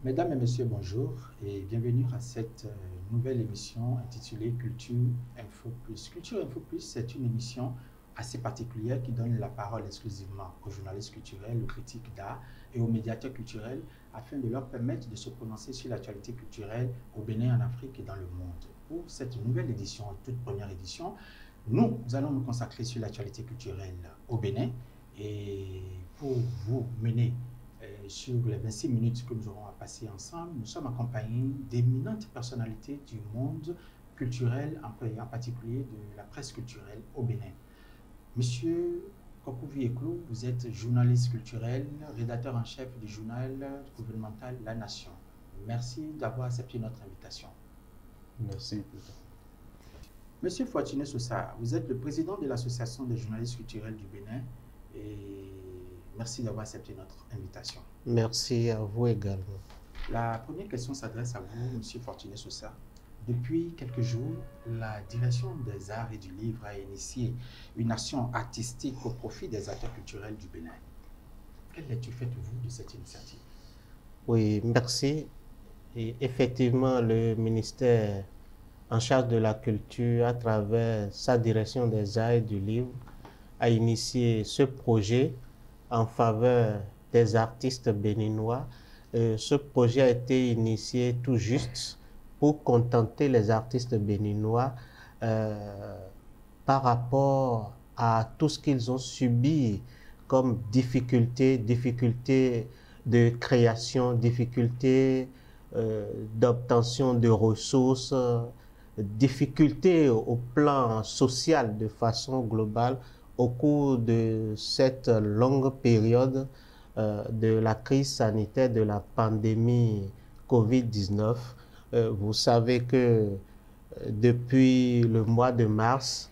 Mesdames et messieurs, bonjour et bienvenue à cette nouvelle émission intitulée Culture Info Plus. Culture Info Plus, c'est une émission assez particulière qui donne la parole exclusivement aux journalistes culturels, aux critiques d'art et aux médiateurs culturels afin de leur permettre de se prononcer sur l'actualité culturelle au Bénin, en Afrique et dans le monde. Pour cette nouvelle édition, toute première édition, nous allons nous consacrer sur l'actualité culturelle au Bénin et pour vous mener sur les 26 minutes que nous aurons à passer ensemble, nous sommes accompagnés d'éminentes personnalités du monde culturel, en particulier de la presse culturelle au Bénin. Monsieur Kokou Eklou, vous êtes journaliste culturel, rédacteur en chef du journal gouvernemental La Nation. Merci d'avoir accepté notre invitation. Merci. Monsieur Fortuné Sosa, vous êtes le président de l'Association des journalistes culturels du Bénin et merci d'avoir accepté notre invitation. Merci à vous également. La première question s'adresse à vous, monsieur Fortuné Sosa. Depuis quelques jours, la Direction des arts et du livre a initié une action artistique au profit des acteurs culturels du Bénin. Quelle lecture faites-vous de cette initiative? Oui, merci. Et effectivement, le ministère en charge de la culture, à travers sa direction des arts et du livre, a initié ce projet en faveur des artistes béninois. Ce projet a été initié tout juste pour contenter les artistes béninois par rapport à tout ce qu'ils ont subi comme difficultés de création, difficultés d'obtention de ressources, difficultés au plan social de façon globale au cours de cette longue période de la crise sanitaire de la pandémie Covid-19. Vous savez que depuis le mois de mars,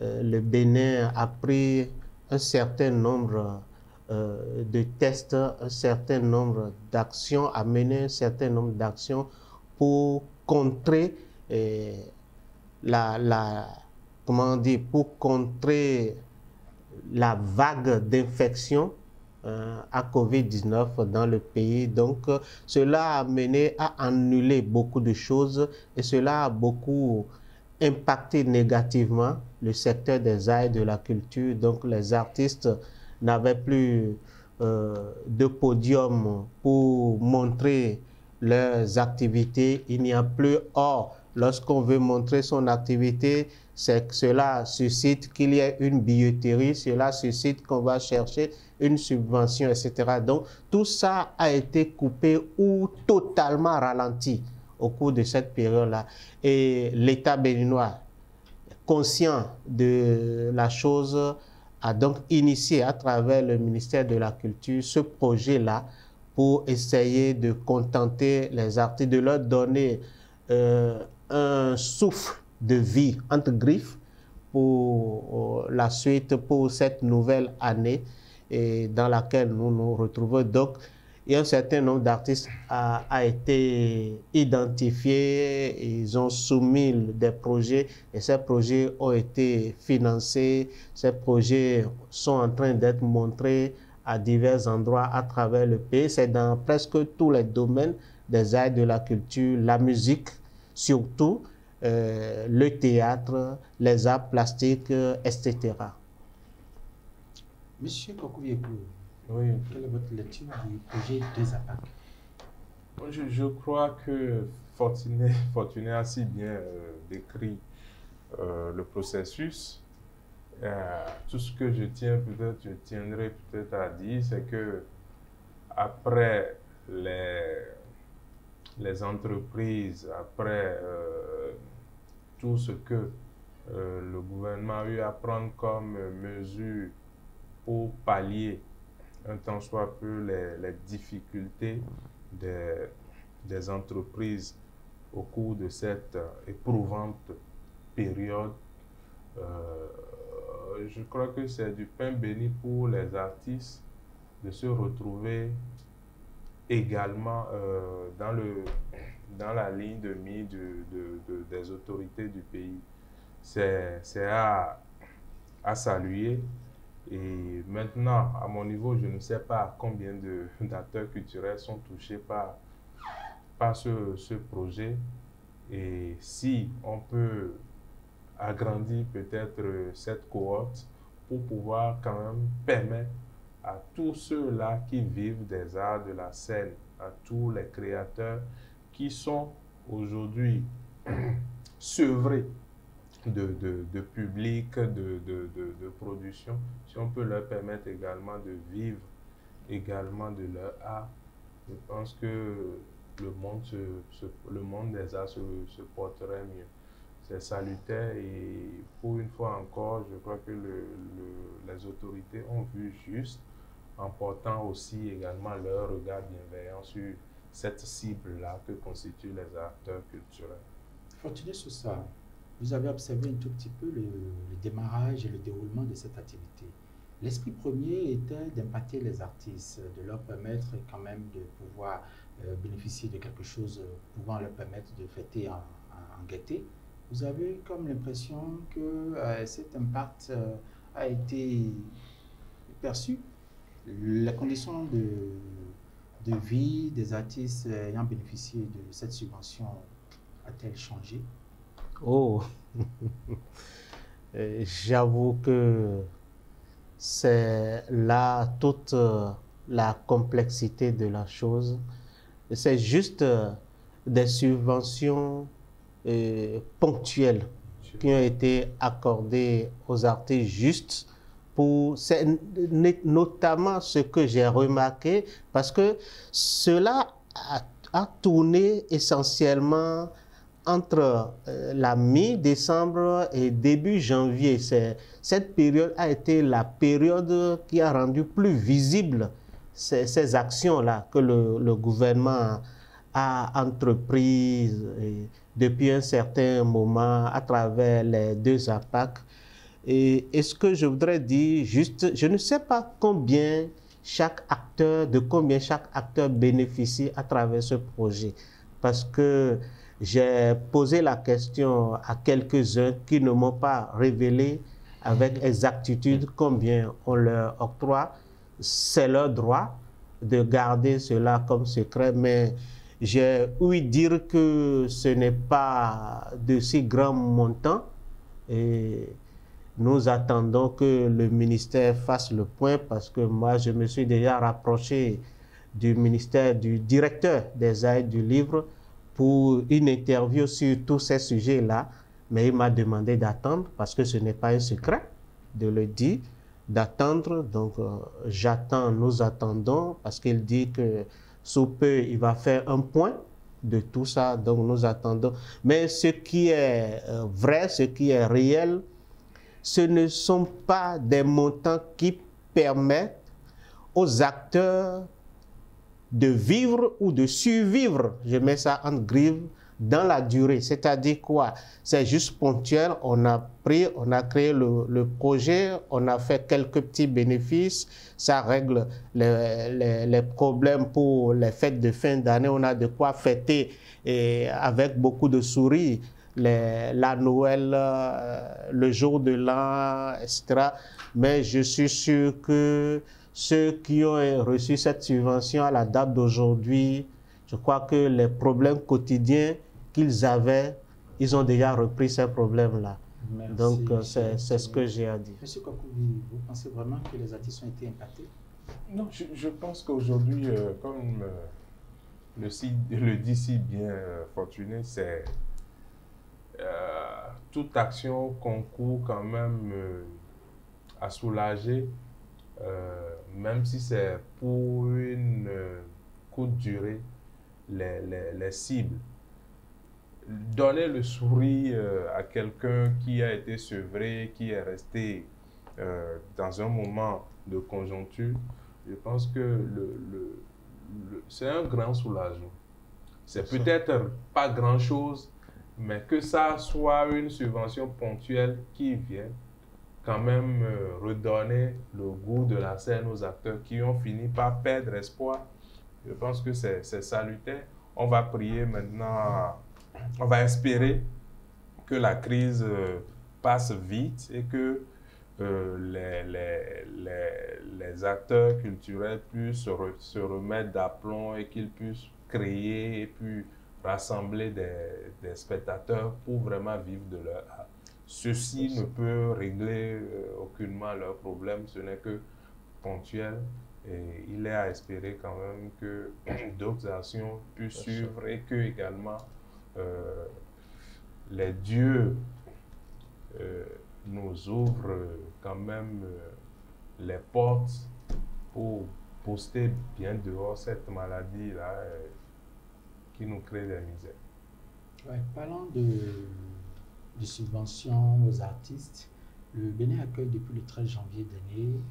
le Bénin a pris un certain nombre de tests, un certain nombre d'actions, a mené un certain nombre d'actions pour contrer pour contrer la vague d'infection à Covid-19 dans le pays. Donc, cela a mené à annuler beaucoup de choses et cela a beaucoup impacté négativement le secteur des arts et de la culture. Donc, les artistes n'avaient plus de podium pour montrer leurs activités. Il n'y a plus. Or, lorsqu'on veut montrer son activité, c'est que cela suscite qu'il y ait une billetterie, cela suscite qu'on va chercher une subvention, etc. Donc, tout ça a été coupé ou totalement ralenti au cours de cette période-là. Et l'État béninois, conscient de la chose, a donc initié à travers le ministère de la Culture ce projet-là pour essayer de contenter les artistes, de leur donner un souffle de vie entre griffes pour la suite, pour cette nouvelle année et dans laquelle nous nous retrouvons. Donc, et un certain nombre d'artistes a été identifié, ils ont soumis des projets et ces projets ont été financés. Ces projets sont en train d'être montrés à divers endroits à travers le pays. C'est dans presque tous les domaines des arts et de la culture, la musique surtout, le théâtre, les arts plastiques, etc. Monsieur Kokou Eklou, Oui. quelle est votre lecture du projet Deux attaques? Je crois que Fortuné a si bien décrit le processus. Tout ce que je tiendrai peut-être à dire, c'est que après les entreprises, après tout ce que le gouvernement a eu à prendre comme mesure pour pallier un tant soit peu les difficultés des entreprises au cours de cette éprouvante période. Je crois que c'est du pain béni pour les artistes de se retrouver également dans la ligne de mire des autorités du pays. C'est à saluer. Et maintenant, à mon niveau, je ne sais pas combien d'acteurs culturels sont touchés par par ce projet. Et si on peut agrandir peut-être cette cohorte pour pouvoir quand même permettre à tous ceux-là qui vivent des arts de la scène, à tous les créateurs qui sont aujourd'hui sevrés de public, de production, si on peut leur permettre également de vivre également de leur art, je pense que le monde des arts se porterait mieux. C'est salutaire et pour une fois encore, je crois que les autorités ont vu juste en portant aussi également leur regard bienveillant sur cette cible-là que constituent les acteurs culturels. Fortuné sur ça, vous avez observé un tout petit peu le démarrage et le déroulement de cette activité. L'esprit premier était d'impacter les artistes, de leur permettre quand même de pouvoir bénéficier de quelque chose pouvant leur permettre de fêter en gaieté. Vous avez comme l'impression que cet impact a été perçu. Les conditions de vie des artistes ayant bénéficié de cette subvention a-t-elle changé? Oh, j'avoue que c'est là toute la complexité de la chose. C'est juste des subventions ponctuelles qui ont été accordées aux artistes juste pour, c'est notamment ce que j'ai remarqué, parce que cela a tourné essentiellement entre la mi-décembre et début janvier. Cette période a été la période qui a rendu plus visible ces actions-là que le gouvernement a entreprises depuis un certain moment à travers les deux APAC. Et ce que je voudrais dire, juste, je ne sais pas de combien chaque acteur bénéficie à travers ce projet. Parce que j'ai posé la question à quelques-uns qui ne m'ont pas révélé avec exactitude combien on leur octroie. C'est leur droit de garder cela comme secret, mais j'ai ouï dire que ce n'est pas de si grands montants. Et nous attendons que le ministère fasse le point, parce que moi, je me suis déjà rapproché du ministère, du directeur des arts et du livre, pour une interview sur tous ces sujets-là, mais il m'a demandé d'attendre, parce que ce n'est pas un secret de le dire, d'attendre. Donc j'attends, nous attendons, parce qu'il dit que sous peu, il va faire un point de tout ça, donc nous attendons. Mais ce qui est vrai, ce qui est réel, ce ne sont pas des montants qui permettent aux acteurs de vivre ou de survivre, je mets ça en grive, dans la durée. C'est-à-dire quoi? C'est juste ponctuel, on a créé le projet, on a fait quelques petits bénéfices, ça règle les problèmes pour les fêtes de fin d'année, on a de quoi fêter et avec beaucoup de sourires, la Noël, le jour de l'an, etc. Mais je suis sûr que ceux qui ont reçu cette subvention à la date d'aujourd'hui, je crois que les problèmes quotidiens qu'ils avaient, ils ont déjà repris ces problèmes-là. Donc, c'est ce que j'ai à dire. Monsieur Kokouvi, vous pensez vraiment que les artistes ont été impactés? Non, je pense qu'aujourd'hui, comme le dit si bien Fortuné, c'est toute action concourt quand même à soulager, même si c'est pour une courte durée, les cibles. Donner le sourire à quelqu'un qui a été sevré, qui est resté dans un moment de conjoncture, je pense que c'est un grand soulagement. C'est peut-être pas grand-chose, mais que ça soit une subvention ponctuelle qui vient quand même redonner le goût de la scène aux acteurs qui ont fini par perdre espoir. Je pense que c'est salutaire. On va prier maintenant, on va espérer que la crise passe vite et que les acteurs culturels puissent se remettre d'aplomb et qu'ils puissent créer et puis rassembler des spectateurs pour vraiment vivre de leur art. Ceci ne peut régler aucunement leurs problèmes, ce n'est que ponctuel. Et il est à espérer quand même que d'autres actions puissent suivre et que également les dieux nous ouvrent quand même les portes pour poster bien dehors cette maladie-là qui nous crée des misères. Ouais, parlant de subventions aux artistes, le Bénin accueille depuis le 13 janvier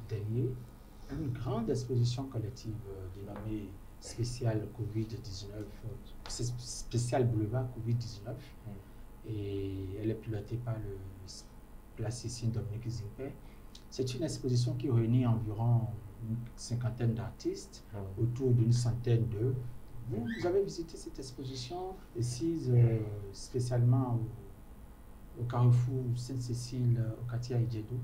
dernier une grande exposition collective dénommée Spécial Covid-19, Spécial Boulevard Covid-19. Et elle est pilotée par le plasticien Dominique Zingpe. C'est une exposition qui réunit environ une cinquantaine d'artistes autour d'une centaine d'œuvres. Vous avez visité cette exposition assise spécialement au Carrefour Sainte-Cécile, au quartier Aïdjedou.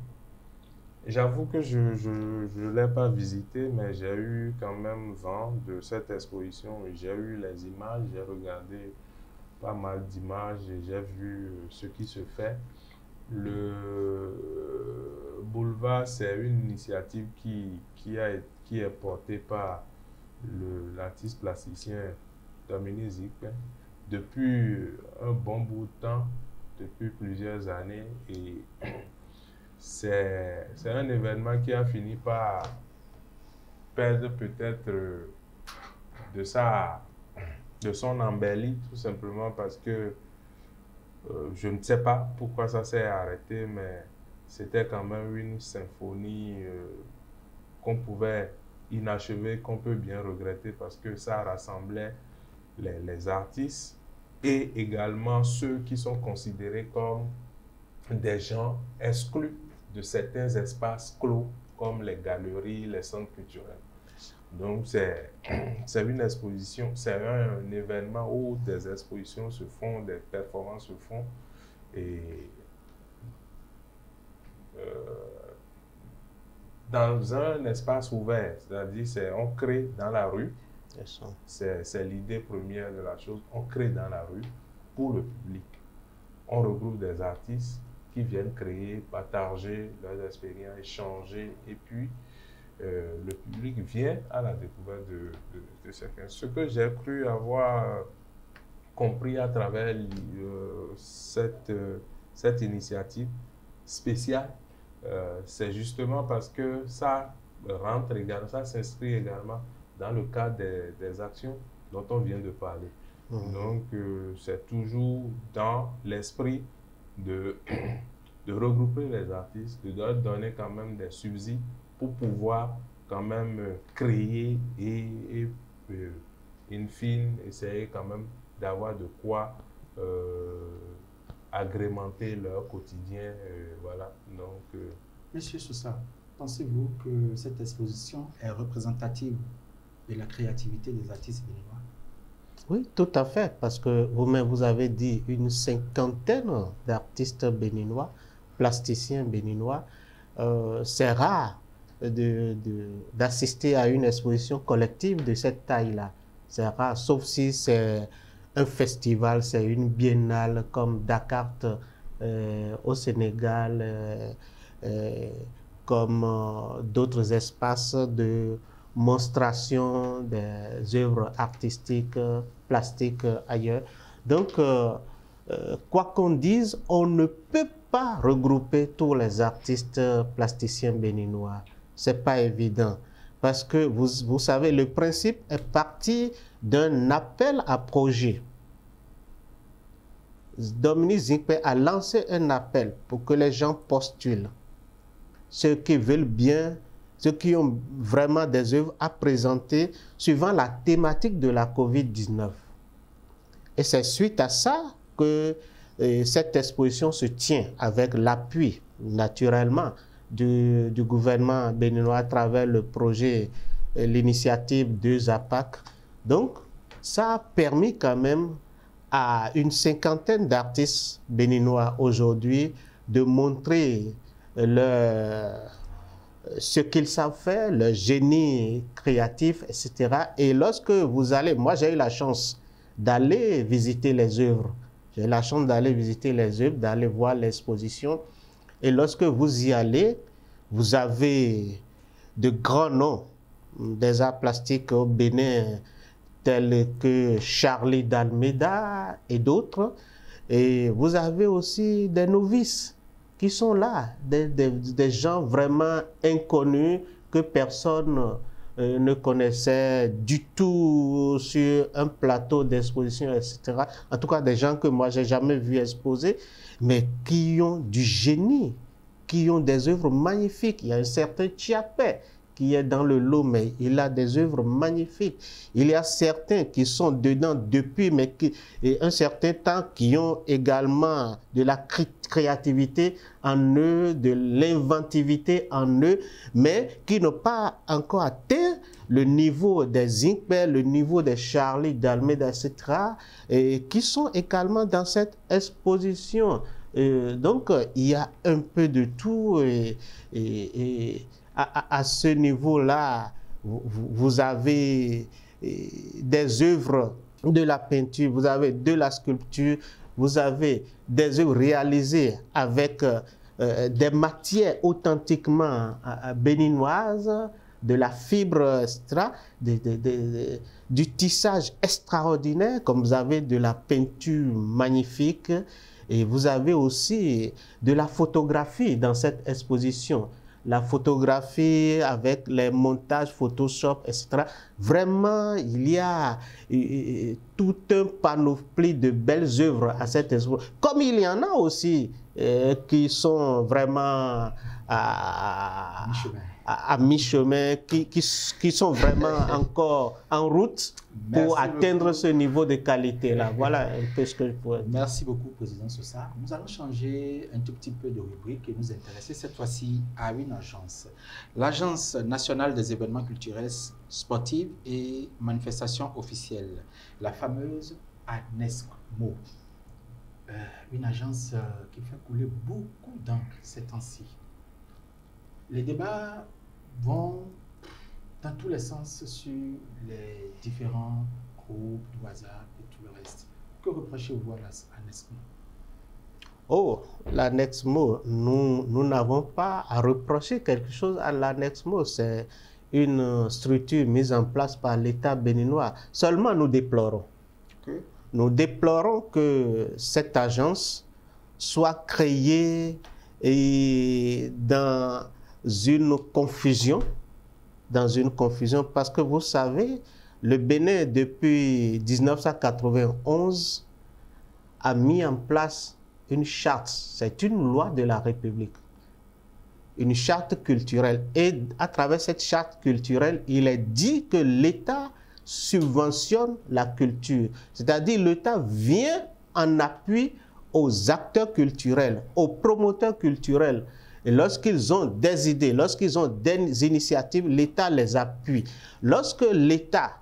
J'avoue que je ne l'ai pas visité, mais j'ai eu quand même vent de cette exposition. J'ai eu les images, j'ai regardé pas mal d'images et j'ai vu ce qui se fait. Le boulevard, c'est une initiative qui est portée par l'artiste plasticien Dominique Zingpe depuis un bon bout de temps, depuis plusieurs années, et c'est un événement qui a fini par perdre peut-être de son embellie, tout simplement parce que je ne sais pas pourquoi ça s'est arrêté, mais c'était quand même une symphonie qu'on pouvait inachevé, qu'on peut bien regretter parce que ça rassemblait les artistes et également ceux qui sont considérés comme des gens exclus de certains espaces clos comme les galeries, les centres culturels. Donc c'est une exposition, c'est un événement où des expositions se font, des performances se font et dans un espace ouvert, c'est-à-dire on crée dans la rue, c'est l'idée première de la chose, on crée dans la rue pour le public. On regroupe des artistes qui viennent créer, partager leurs expériences, échanger, et puis le public vient à la découverte de chacun. Ce que j'ai cru avoir compris à travers cette initiative spéciale, c'est justement parce que ça rentre également, ça s'inscrit également dans le cadre des actions dont on vient de parler. Donc, c'est toujours dans l'esprit de regrouper les artistes, de leur donner quand même des subsides pour pouvoir quand même créer et in fine, essayer quand même d'avoir de quoi agrémenter leur quotidien. Voilà. Donc, Monsieur Sousa, pensez-vous que cette exposition est représentative de la créativité des artistes béninois? Oui, tout à fait, parce que vous-même, vous avez dit une cinquantaine d'artistes béninois, plasticiens béninois. C'est rare d'assister à une exposition collective de cette taille-là. C'est rare, sauf si c'est un festival, c'est une biennale comme Dakar au Sénégal, comme d'autres espaces de monstration des œuvres artistiques, plastiques ailleurs. Donc, quoi qu'on dise, on ne peut pas regrouper tous les artistes plasticiens béninois. C'est pas évident. Parce que, vous savez, le principe est parti d'un appel à projet. Dominique Zingpe a lancé un appel pour que les gens postulent. Ceux qui veulent bien, ceux qui ont vraiment des œuvres à présenter suivant la thématique de la COVID-19. Et c'est suite à ça que cette exposition se tient avec l'appui, naturellement, du gouvernement béninois à travers le projet, l'initiative de ZAPAC. Donc, ça a permis quand même à une cinquantaine d'artistes béninois aujourd'hui de montrer ce qu'ils savent faire, le génie créatif, etc. Et lorsque vous allez, moi j'ai eu la chance d'aller visiter les œuvres. J'ai la chance d'aller visiter les œuvres, d'aller voir l'exposition. Et lorsque vous y allez, vous avez de grands noms des arts plastiques au Bénin, tels que Charlie d'Almeida et d'autres. Et vous avez aussi des novices qui sont là, des gens vraiment inconnus que personne ne connaissait du tout sur un plateau d'exposition, etc. En tout cas, des gens que moi, je n'ai jamais vu exposer, mais qui ont du génie, qui ont des œuvres magnifiques. Il y a un certain Chiapé qui est dans le lot, mais il a des œuvres magnifiques. Il y a certains qui sont dedans depuis un certain temps, qui ont également de la créativité en eux, de l'inventivité en eux, mais qui n'ont pas encore atteint le niveau des Inkpé, le niveau des Charlie d'Almeida, etc., et qui sont également dans cette exposition. Donc, il y a un peu de tout à ce niveau-là, vous avez des œuvres de la peinture, vous avez de la sculpture, vous avez des œuvres réalisées avec des matières authentiquement béninoises, de la fibre extra, du tissage extraordinaire, comme vous avez de la peinture magnifique, et vous avez aussi de la photographie dans cette exposition. La photographie avec les montages Photoshop, etc. Vraiment, il y a tout un panoplie de belles œuvres à cette exposition. Comme il y en a aussi qui sont vraiment à mi-chemin, qui sont vraiment encore en route pour atteindre ce niveau de qualité-là. Voilà un peu ce que je pourrais dire. Merci beaucoup, Président Sosa. Nous allons changer un tout petit peu de rubrique et nous intéresser cette fois-ci à une agence. L'Agence nationale des événements culturels, sportifs et manifestations officielles, la fameuse ANESCMO. Une agence qui fait couler beaucoup d'encre ces temps-ci. Les débats vont dans tous les sens sur les différents groupes, WhatsApp et tout le reste. Que reprochez-vous à l'ANESCMO? Oh, l'ANESCMO, nous n'avons pas à reprocher quelque chose à l'ANESCMO. C'est une structure mise en place par l'État béninois. Seulement, nous déplorons. Okay. Nous déplorons que cette agence soit créée et dans une confusion, parce que vous savez, le Bénin, depuis 1991, a mis en place une charte. C'est une loi de la République, une charte culturelle. Et à travers cette charte culturelle, il est dit que l'État subventionne la culture. C'est-à-dire l'État vient en appui aux acteurs culturels, aux promoteurs culturels. Et lorsqu'ils ont des idées, lorsqu'ils ont des initiatives, l'État les appuie. Lorsque l'État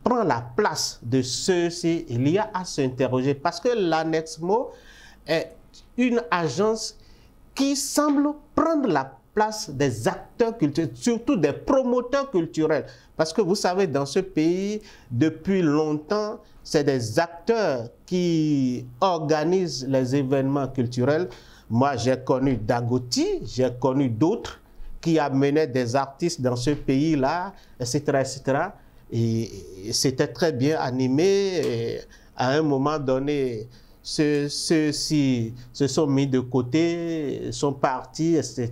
prend la place de ceux-ci, il y a à s'interroger. Parce que l'ANESCMO est une agence qui semble prendre la place des acteurs culturels, surtout des promoteurs culturels. Parce que vous savez, dans ce pays, depuis longtemps, c'est des acteurs qui organisent les événements culturels. Moi, j'ai connu Dagoti, j'ai connu d'autres qui amenaient des artistes dans ce pays-là, etc., etc. Et c'était très bien animé. Et à un moment donné, ceux-ci se sont mis de côté, sont partis, etc.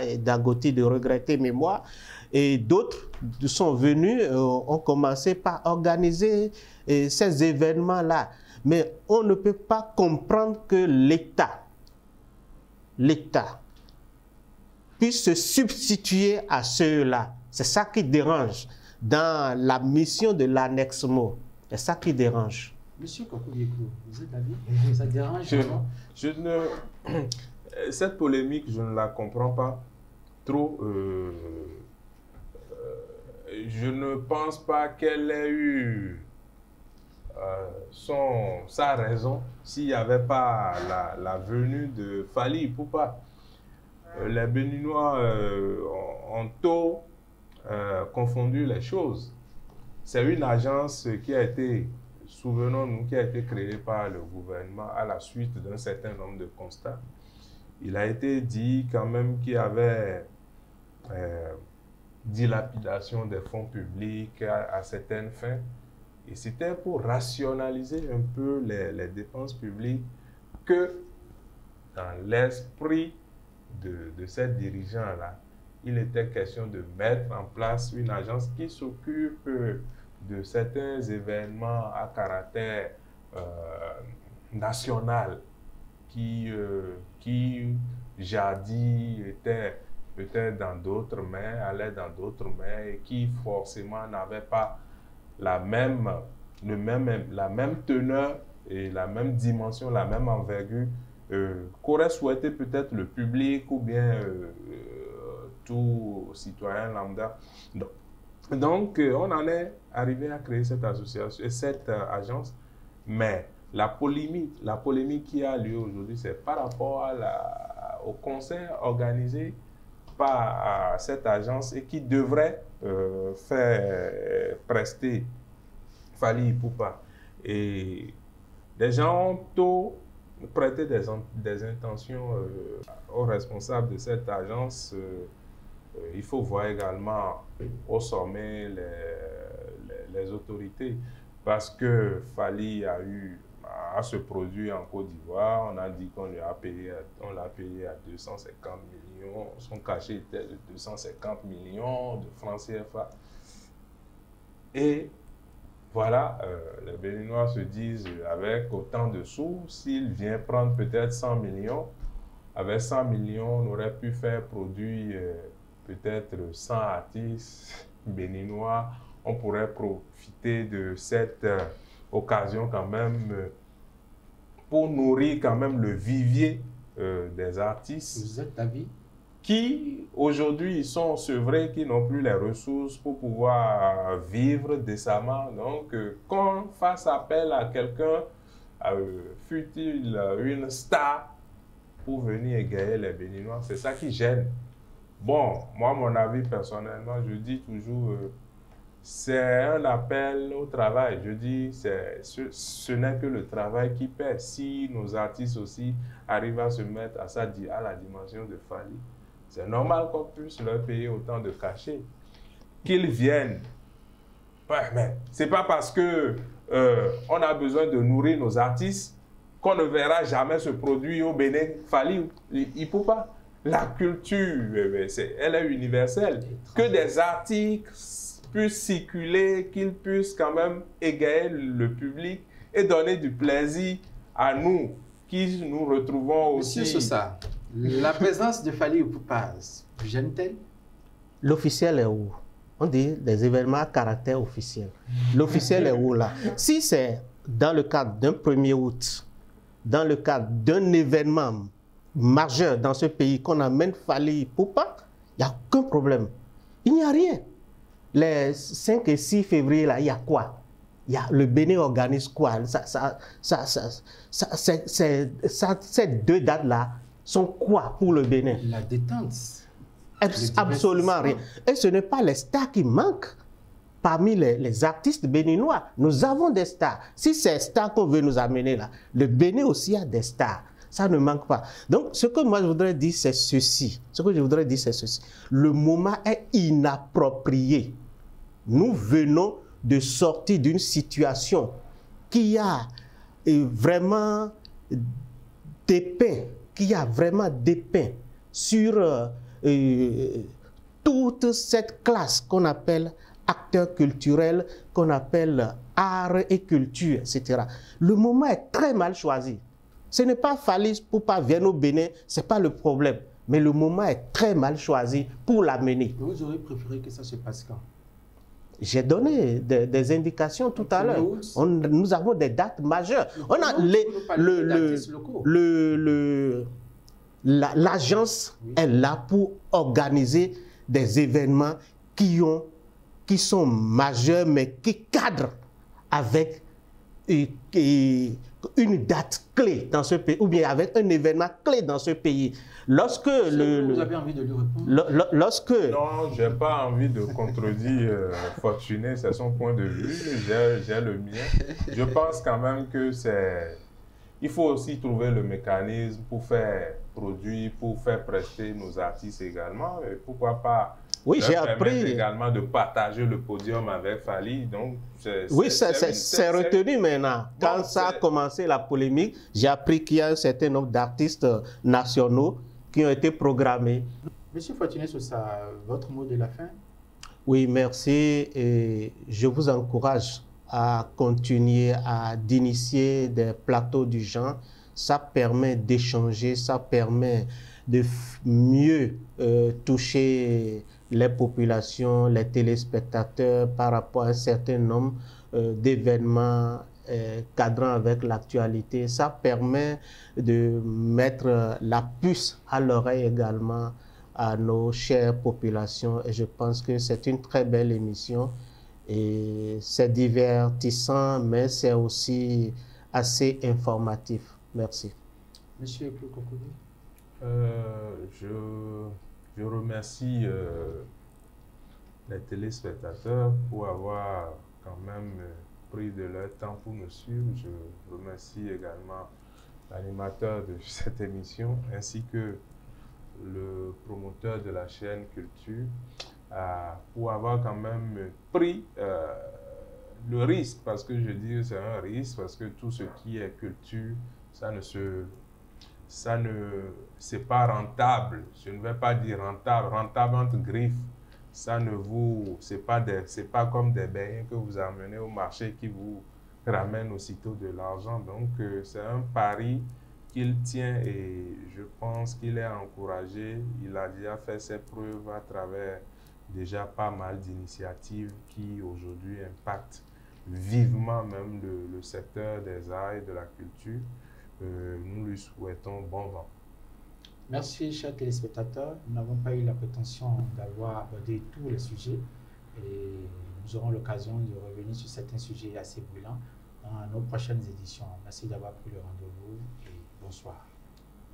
Et Dagoti de regretter mémoire. Et d'autres sont venus, ont commencé par organiser ces événements-là. Mais on ne peut pas comprendre que l'État puisse se substituer à ceux-là. C'est ça qui dérange dans la mission de l'ANESCMO. C'est ça qui dérange. Monsieur Kokouyeko, vous êtes d'avis? Ça dérange? Cette polémique, je ne la comprends pas trop. Je ne pense pas qu'elle ait eu sa raison s'il n'y avait pas la venue de Fally Ipupa. Les Béninois ont tôt confondu les choses. C'est une agence qui a été souvenons-nous, qui a été créé par le gouvernement à la suite d'un certain nombre de constats. Il a été dit quand même qu'il y avait dilapidation des fonds publics à certaines fins. Et c'était pour rationaliser un peu les dépenses publiques que dans l'esprit de ces dirigeants-là, il était question de mettre en place une agence qui s'occupe de certains événements à caractère national qui jadis étaient peut-être dans d'autres mains, allaient dans d'autres mains et qui forcément n'avaient pas la même teneur et la même dimension, la même envergure qu'aurait souhaité peut-être le public ou bien tout citoyen lambda. Donc, on en est arrivé à créer cette association, cette agence, mais la polémique qui a lieu aujourd'hui, c'est par rapport au concert organisé par cette agence et qui devrait faire prester Fally Ipupa. Et des gens ont tôt prêté des intentions aux responsables de cette agence. Il faut voir également au sommet les autorités, parce que Fally a se produit en Côte d'Ivoire. On a dit qu'on l'a payé à 250 millions. Son cachet était de 250 millions de francs CFA. Et voilà, les Béninois se disent, avec autant de sous, s'il vient prendre peut-être 100 millions, avec 100 millions, on aurait pu faire produire peut-être 100 artistes béninois. On pourrait profiter de cette occasion quand même pour nourrir quand même le vivier des artistes. Vous êtes d'avis? Qui aujourd'hui sont sevrés, qui n'ont plus les ressources pour pouvoir vivre décemment. Donc, qu'on fasse appel à quelqu'un, fût-il une star, pour venir égayer les Béninois, c'est ça qui gêne. Bon, moi, mon avis personnellement, je dis toujours, c'est un appel au travail. Je dis, ce n'est que le travail qui paie. Si nos artistes aussi arrivent à se mettre à la dimension de Fally, c'est normal qu'on puisse leur payer autant de cachets. Qu'ils viennent. Ouais, mais c'est pas parce que on a besoin de nourrir nos artistes qu'on ne verra jamais se produire au Bénin Fally Ipupa. La culture, elle est universelle. Que des articles puissent circuler, qu'ils puissent quand même égayer le public et donner du plaisir à nous, qui nous retrouvons aussi. Monsieur Sosa, la présence de Fally Ipupa vous gêne-t-elle? L'officiel est où? On dit des événements à caractère officiel. L'officiel est où là? Si c'est dans le cadre d'un 1er août, dans le cadre d'un événement majeur dans ce pays qu'on amène Fally Ipupa, il n'y a aucun problème. Il n'y a rien. Les 5 et 6 février, là, il y a quoi? Le Bénin organise quoi? Ces deux dates-là sont quoi pour le Bénin? La détente. Absolument rien. Et ce n'est pas les stars qui manquent parmi les artistes béninois. Nous avons des stars. Si c'est stars qu'on veut nous amener là, le Bénin aussi a des stars. Ça ne manque pas. Donc, ce que moi je voudrais dire, c'est ceci. Le moment est inapproprié. Nous venons de sortir d'une situation qui a vraiment dépeint, sur toute cette classe qu'on appelle acteurs culturels, qu'on appelle art et culture, etc. Le moment est très mal choisi. Ce n'est pas Fally Ipupa vienne au Bénin, ce n'est pas le problème. Mais le moment est très mal choisi pour l'amener. Vous auriez préféré que ça se passe quand? J'ai donné des indications tout à l'heure. Nous avons des dates majeures. On a l'agence est là pour organiser des événements qui sont majeurs, mais qui cadrent avec une date clé dans ce pays, ou bien avec un événement clé dans ce pays. Lorsque vous avez envie de lui répondre? Lorsque... Non, je n'ai pas envie de contredire Fortuné, c'est son point de vue, j'ai le mien. Je pense quand même que c'est... Il faut aussi trouver le mécanisme pour faire produire, pour faire prester nos artistes également. Et pourquoi pas oui, j'ai appris également de partager le podium avec Fally. Donc, oui, c'est retenu maintenant. Quand bon, ça a commencé la polémique, j'ai appris qu'il y a un certain nombre d'artistes nationaux qui ont été programmés. Monsieur Fortuné Sosa, votre mot de la fin? Oui, merci. Et je vous encourage à continuer d'initier des plateaux du genre. Ça permet d'échanger, ça permet de mieux toucher les populations, les téléspectateurs par rapport à un certain nombre d'événements cadrant avec l'actualité. Ça permet de mettre la puce à l'oreille également à nos chères populations et je pense que c'est une très belle émission et c'est divertissant mais c'est aussi assez informatif. Merci. Monsieur Kokobi. Je remercie les téléspectateurs pour avoir quand même pris de leur temps pour nous suivre. Je remercie également l'animateur de cette émission ainsi que le promoteur de la chaîne Culture pour avoir quand même pris le risque, parce que je dis que c'est un risque, parce que tout ce qui est culture, c'est pas rentable. Je ne vais pas dire rentable entre griffes. C'est pas comme des beignets que vous amenez au marché qui vous ramènent aussitôt de l'argent. Donc c'est un pari qu'il tient et je pense qu'il est encouragé. Il a déjà fait ses preuves à travers déjà pas mal d'initiatives qui aujourd'hui impactent vivement même le secteur des arts et de la culture. Nous lui souhaitons bon vent. Merci, chers téléspectateurs. Nous n'avons pas eu la prétention d'avoir abordé tous les sujets et nous aurons l'occasion de revenir sur certains sujets assez brûlants dans nos prochaines éditions. Merci d'avoir pris le rendez-vous et bonsoir.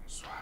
Bonsoir.